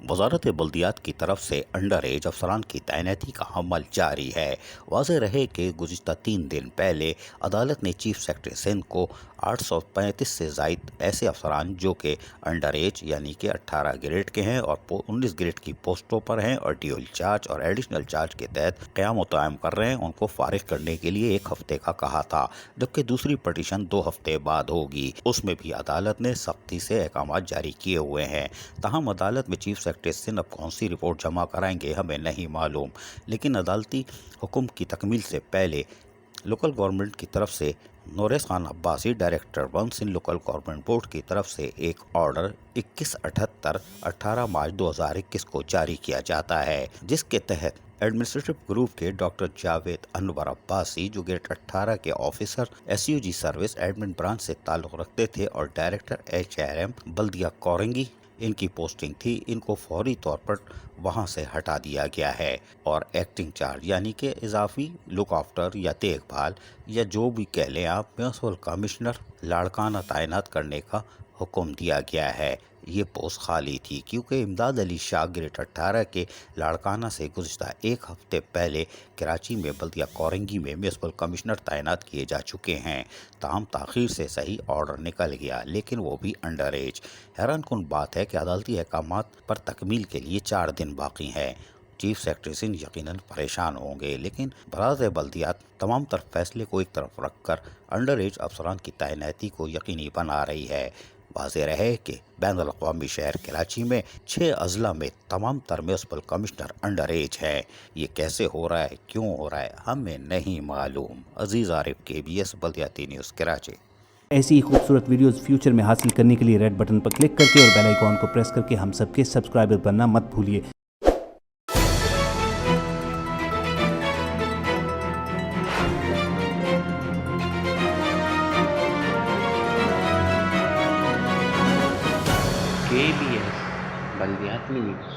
वजारत बल्दियात की तरफ से अंडर एज अफसरान की तैनाती का अमल जारी है। वाज़ेह रहे कि गुज़िश्ता 3 दिन पहले अदालत ने चीफ सेक्रेटरी सिंध को 835 से ज़ायद ऐसे अफसरान जो कि अंडर एज यानी कि 18 ग्रेड के हैं और 19 ग्रेड की पोस्टों पर हैं और ड्यूल चार्ज और एडिशनल चार्ज के तहत क़याम कायम कर रहे हैं, उनको फारिग करने के लिए 1 हफ्ते का कहा था, जबकि दूसरी पटिशन 2 हफ्ते बाद होगी। उसमें भी अदालत ने सख्ती से अहकाम जारी किए हुए हैं। ताहम अदालत में चीफ सेक्रेटरी सिंध अब कौन सी रिपोर्ट जमा कराएंगे हमें नहीं मालूम, लेकिन अदालती हुक्म की तकमील से पहले लोकल गवर्नमेंट की तरफ से Nuresh Khan Abbasi director 1 Sindh local government board की तरफ से एक ऑर्डर 2178 18 मार्च 2021 को जारी किया जाता है, जिसके तहत एडमिनिस्ट्रेटिव ग्रुप के डॉक्टर जावेद अनवर अब्बासी जो ग्रेड 18 के officer SUG service admin branch से ताल्लुक़ रखते थे और डायरेक्टर HRM बल्दिया कोरंगी इनकी पोस्टिंग थी, इनको फौरी तौर पर वहां से हटा दिया गया है और एक्टिंग चार्ज यानी कि इजाफी लुक आफ्टर या देखभाल या जो भी कह लें आप म्युनिसिपल कमिश्नर लाड़काना तैनात करने का हुक्म दिया गया है। ये पोस्ट खाली थी क्योंकि इमदाद अली शाह ग्रेड 18 के लाड़काना से गुज़िश्ता 1 हफ्ते पहले कराची में बल्दिया कोरंगी में म्युनिसिपल कमिश्नर तैनात किए जा चुके हैं। ताहम ताख़ीर से सही ऑर्डर निकल गया, लेकिन वो भी अंडर एज। हैरान कुन बात है कि अदालती अहकामात पर तकमील के लिए 4 दिन बाकी हैं। चीफ सेक्रेटरी सिंध यकीनन परेशान होंगे, लेकिन बराज़ बल्दियात तमाम तर फैसले को एक तरफ रखकर अंडर एज अफसरान की तैनाती को यकीनी बना रही है। वाज़ेह रहे कि बैनुल अक़वामी शहर कराची में 6 अज़ला में तमाम तर म्युनिसिपल कमिश्नर अंडर एज है। ये कैसे हो रहा है, क्यों हो रहा है, हमें नहीं मालूम। अजीज़ आरिफ, KBS बल्दियाती न्यूज़ कराची। ऐसी ही खूबसूरत वीडियोस फ्यूचर में हासिल करने के लिए रेड बटन पर क्लिक करके और बेल आइकॉन को प्रेस करके हम सबके सब्सक्राइबर बनना मत भूलिए। KBS बल्दियाती न्यूज़।